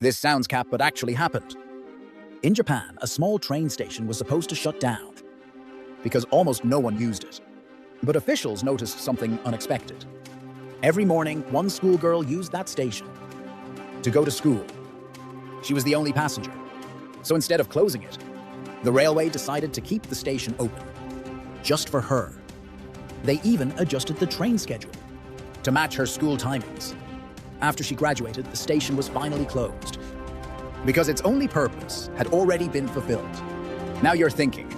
This sounds cap, but actually happened. In Japan, a small train station was supposed to shut down because almost no one used it. But officials noticed something unexpected. Every morning, one schoolgirl used that station to go to school. She was the only passenger. So instead of closing it, the railway decided to keep the station open, just for her. They even adjusted the train schedule to match her school timings. After she graduated, the station was finally closed because its only purpose had already been fulfilled. Now you're thinking,